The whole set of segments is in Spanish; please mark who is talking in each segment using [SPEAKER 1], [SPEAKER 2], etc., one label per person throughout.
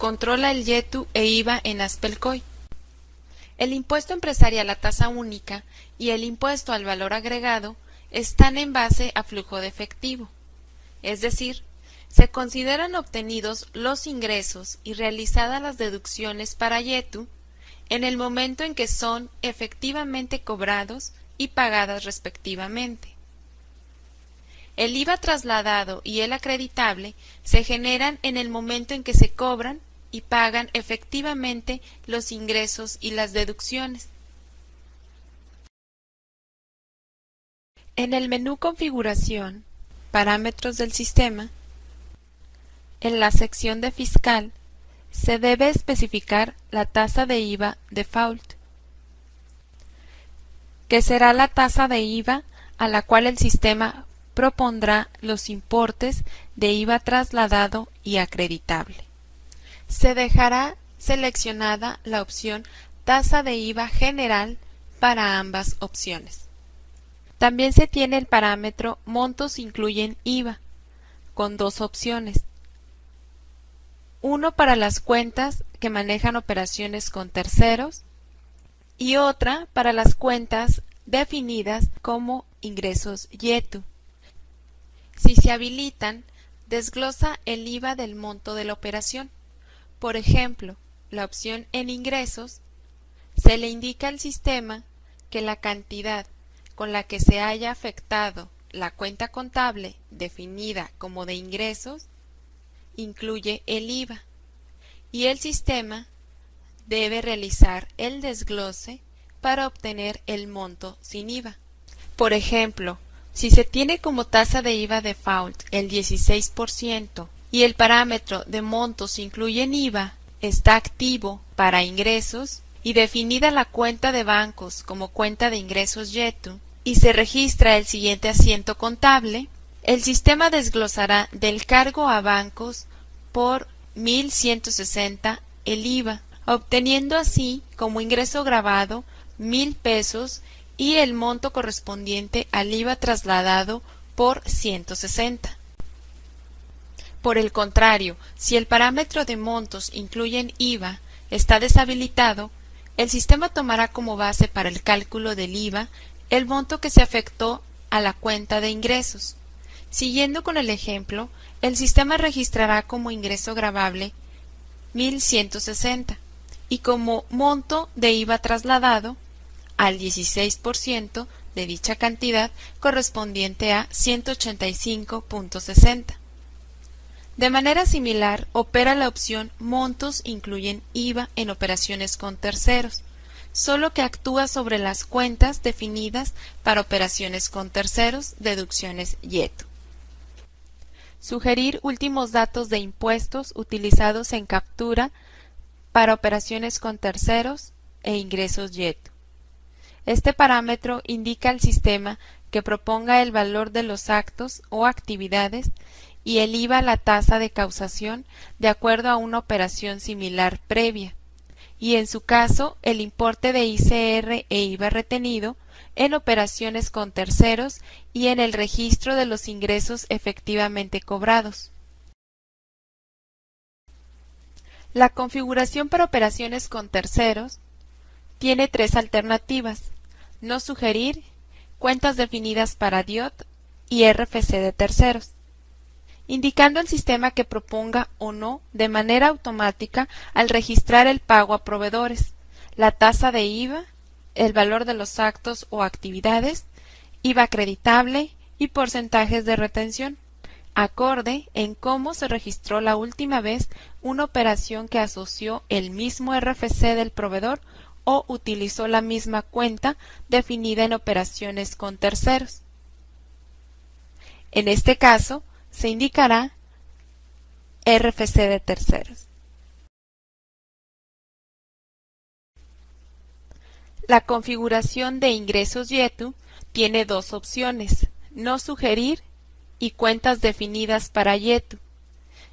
[SPEAKER 1] controla el YETU e IVA en Aspelcoy. El impuesto empresarial a tasa única y el impuesto al valor agregado están en base a flujo de efectivo, es decir, se consideran obtenidos los ingresos y realizadas las deducciones para YETU en el momento en que son efectivamente cobrados y pagadas respectivamente. El IVA trasladado y el acreditable se generan en el momento en que se cobran y pagan efectivamente los ingresos y las deducciones. En el menú Configuración, Parámetros del sistema, en la sección de Fiscal, se debe especificar la tasa de IVA default, que será la tasa de IVA a la cual el sistema propondrá los importes de IVA trasladado y acreditable. Se dejará seleccionada la opción Tasa de IVA general para ambas opciones. También se tiene el parámetro Montos incluyen IVA, con dos opciones. Uno para las cuentas que manejan operaciones con terceros y otra para las cuentas definidas como ingresos YETU. Si se habilitan, desglosa el IVA del monto de la operación. Por ejemplo, la opción en ingresos, se le indica al sistema que la cantidad con la que se haya afectado la cuenta contable definida como de ingresos incluye el IVA y el sistema debe realizar el desglose para obtener el monto sin IVA. Por ejemplo, si se tiene como tasa de IVA default el 16% y el parámetro de montos incluyen IVA está activo para ingresos y definida la cuenta de bancos como cuenta de ingresos YETU y se registra el siguiente asiento contable, el sistema desglosará del cargo a bancos por 1.160 el IVA, obteniendo así como ingreso grabado 1.000 pesos y el monto correspondiente al IVA trasladado por 160. Por el contrario, si el parámetro de montos incluyen IVA está deshabilitado, el sistema tomará como base para el cálculo del IVA el monto que se afectó a la cuenta de ingresos. Siguiendo con el ejemplo, el sistema registrará como ingreso gravable 1.160 y como monto de IVA trasladado al 16% de dicha cantidad correspondiente a 185.60. De manera similar, opera la opción Montos incluyen IVA en operaciones con terceros, solo que actúa sobre las cuentas definidas para operaciones con terceros, deducciones YETU. Sugerir últimos datos de impuestos utilizados en captura para operaciones con terceros e ingresos YETU. Este parámetro indica al sistema que proponga el valor de los actos o actividades y el IVA a la tasa de causación de acuerdo a una operación similar previa, y en su caso el importe de ICR e IVA retenido en operaciones con terceros y en el registro de los ingresos efectivamente cobrados. La configuración para operaciones con terceros tiene tres alternativas: no sugerir, cuentas definidas para DIOT y RFC de terceros, indicando al sistema que proponga o no de manera automática al registrar el pago a proveedores, la tasa de IVA, el valor de los actos o actividades, IVA acreditable y porcentajes de retención, acorde en cómo se registró la última vez una operación que asoció el mismo RFC del proveedor o utilizó la misma cuenta definida en operaciones con terceros. En este caso, se indicará RFC de terceros. La configuración de ingresos YETU tiene dos opciones: no sugerir y cuentas definidas para YETU,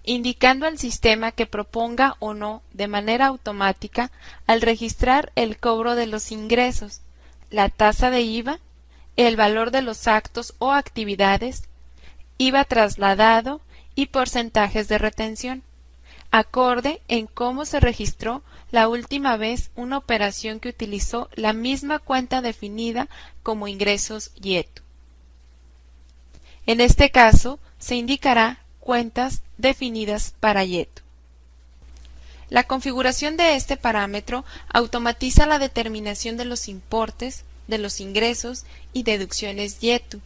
[SPEAKER 1] indicando al sistema que proponga o no de manera automática al registrar el cobro de los ingresos, la tasa de IVA, el valor de los actos o actividades, IVA trasladado y porcentajes de retención, acorde en cómo se registró la última vez una operación que utilizó la misma cuenta definida como ingresos YETU. En este caso, se indicará cuentas definidas para YETU. La configuración de este parámetro automatiza la determinación de los importes, de los ingresos y deducciones YETU,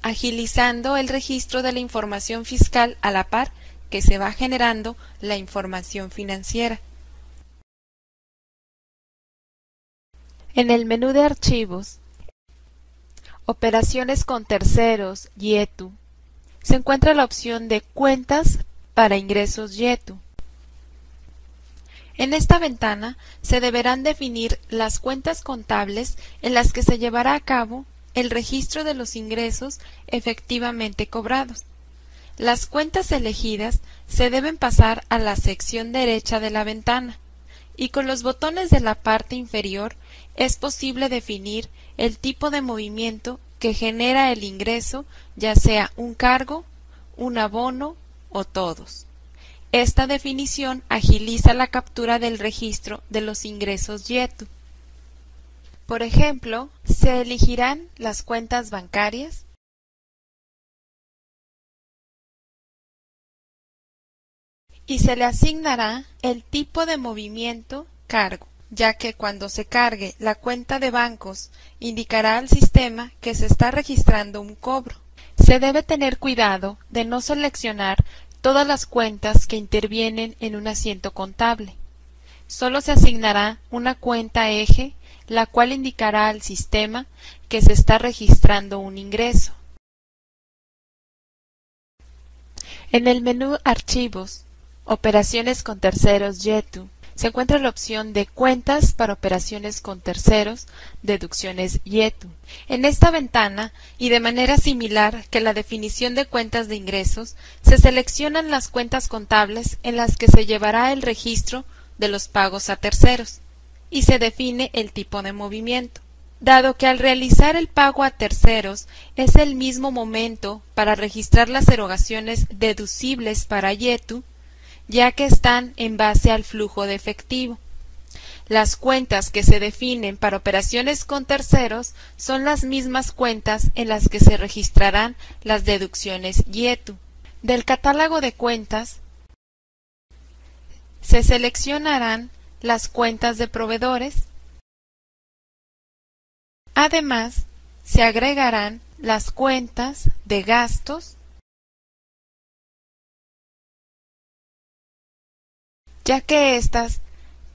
[SPEAKER 1] agilizando el registro de la información fiscal a la par que se va generando la información financiera. En el menú de archivos, operaciones con terceros YETU, se encuentra la opción de cuentas para ingresos YETU. En esta ventana se deberán definir las cuentas contables en las que se llevará a cabo el registro de los ingresos efectivamente cobrados. Las cuentas elegidas se deben pasar a la sección derecha de la ventana y con los botones de la parte inferior es posible definir el tipo de movimiento que genera el ingreso, ya sea un cargo, un abono o todos. Esta definición agiliza la captura del registro de los ingresos YETU. Por ejemplo, se elegirán las cuentas bancarias, y se le asignará el tipo de movimiento cargo, ya que cuando se cargue la cuenta de bancos indicará al sistema que se está registrando un cobro. Se debe tener cuidado de no seleccionar todas las cuentas que intervienen en un asiento contable. Solo se asignará una cuenta eje, la cual indicará al sistema que se está registrando un ingreso. En el menú Archivos, Operaciones con terceros YETU, se encuentra la opción de Cuentas para operaciones con terceros, deducciones YETU. En esta ventana, y de manera similar que la definición de cuentas de ingresos, se seleccionan las cuentas contables en las que se llevará el registro de los pagos a terceros, y se define el tipo de movimiento. Dado que al realizar el pago a terceros es el mismo momento para registrar las erogaciones deducibles para YETU, ya que están en base al flujo de efectivo. Las cuentas que se definen para operaciones con terceros son las mismas cuentas en las que se registrarán las deducciones YETU. Del catálogo de cuentas se seleccionarán las cuentas de proveedores. Además, se agregarán las cuentas de gastos, ya que éstas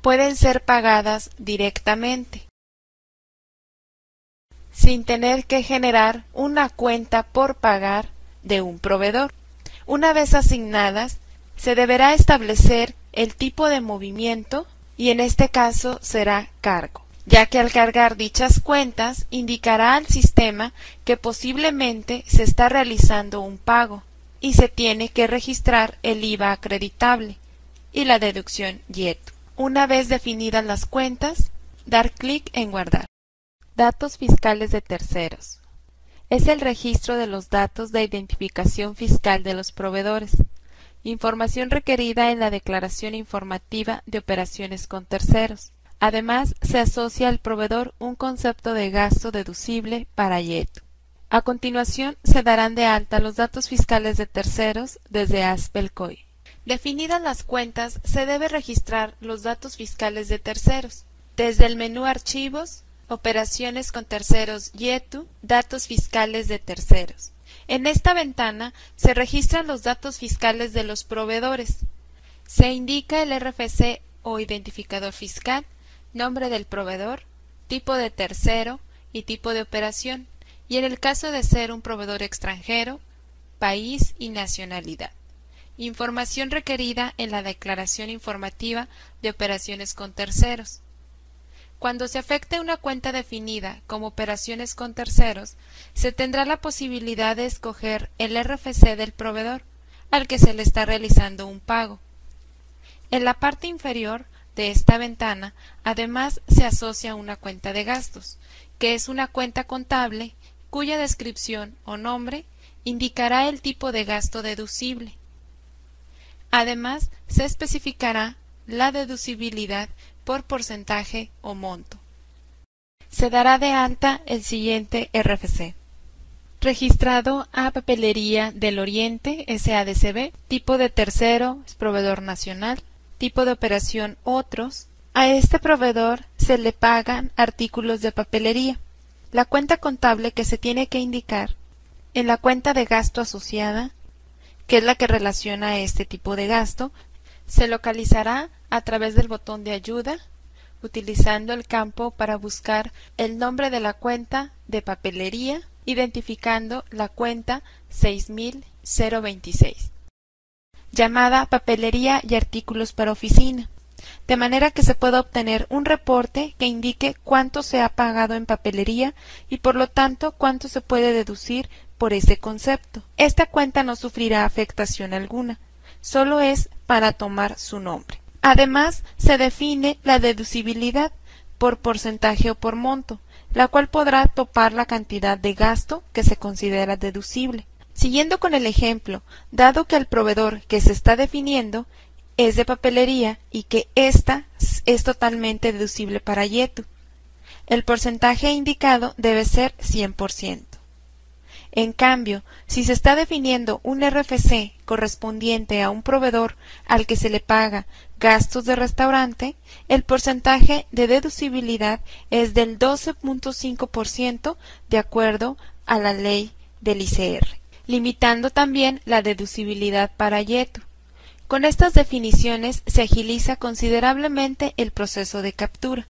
[SPEAKER 1] pueden ser pagadas directamente, sin tener que generar una cuenta por pagar de un proveedor. Una vez asignadas, se deberá establecer el tipo de movimiento y en este caso será cargo, ya que al cargar dichas cuentas indicará al sistema que posiblemente se está realizando un pago y se tiene que registrar el IVA acreditable y la deducción YETU. Una vez definidas las cuentas, dar clic en Guardar. Datos fiscales de terceros. Es el registro de los datos de identificación fiscal de los proveedores. Información requerida en la declaración informativa de operaciones con terceros. Además, se asocia al proveedor un concepto de gasto deducible para YETU. A continuación, se darán de alta los datos fiscales de terceros desde ASPELCOI. Definidas las cuentas, se debe registrar los datos fiscales de terceros. Desde el menú Archivos, Operaciones con terceros YETU, Datos fiscales de terceros. En esta ventana se registran los datos fiscales de los proveedores. Se indica el RFC o identificador fiscal, nombre del proveedor, tipo de tercero y tipo de operación, y en el caso de ser un proveedor extranjero, país y nacionalidad. Información requerida en la declaración informativa de operaciones con terceros. Cuando se afecte una cuenta definida como operaciones con terceros, se tendrá la posibilidad de escoger el RFC del proveedor al que se le está realizando un pago. En la parte inferior de esta ventana, además, se asocia una cuenta de gastos, que es una cuenta contable cuya descripción o nombre indicará el tipo de gasto deducible. Además, se especificará la deducibilidad por porcentaje o monto. Se dará de alta el siguiente RFC. Registrado a Papelería del Oriente SADCB, tipo de tercero, es proveedor nacional, tipo de operación otros. A este proveedor se le pagan artículos de papelería. La cuenta contable que se tiene que indicar en la cuenta de gasto asociada, que es la que relaciona este tipo de gasto, se localizará a través del botón de ayuda, utilizando el campo para buscar el nombre de la cuenta de papelería, identificando la cuenta 6026, llamada Papelería y Artículos para Oficina, de manera que se pueda obtener un reporte que indique cuánto se ha pagado en papelería y por lo tanto cuánto se puede deducir por ese concepto. Esta cuenta no sufrirá afectación alguna, solo es para tomar su nombre. Además, se define la deducibilidad por porcentaje o por monto, la cual podrá topar la cantidad de gasto que se considera deducible. Siguiendo con el ejemplo, dado que el proveedor que se está definiendo es de papelería y que ésta es totalmente deducible para YETU, el porcentaje indicado debe ser 100%. En cambio, si se está definiendo un RFC correspondiente a un proveedor al que se le paga gastos de restaurante, el porcentaje de deducibilidad es del 12.5% de acuerdo a la ley del ICR, limitando también la deducibilidad para YETU. Con estas definiciones se agiliza considerablemente el proceso de captura.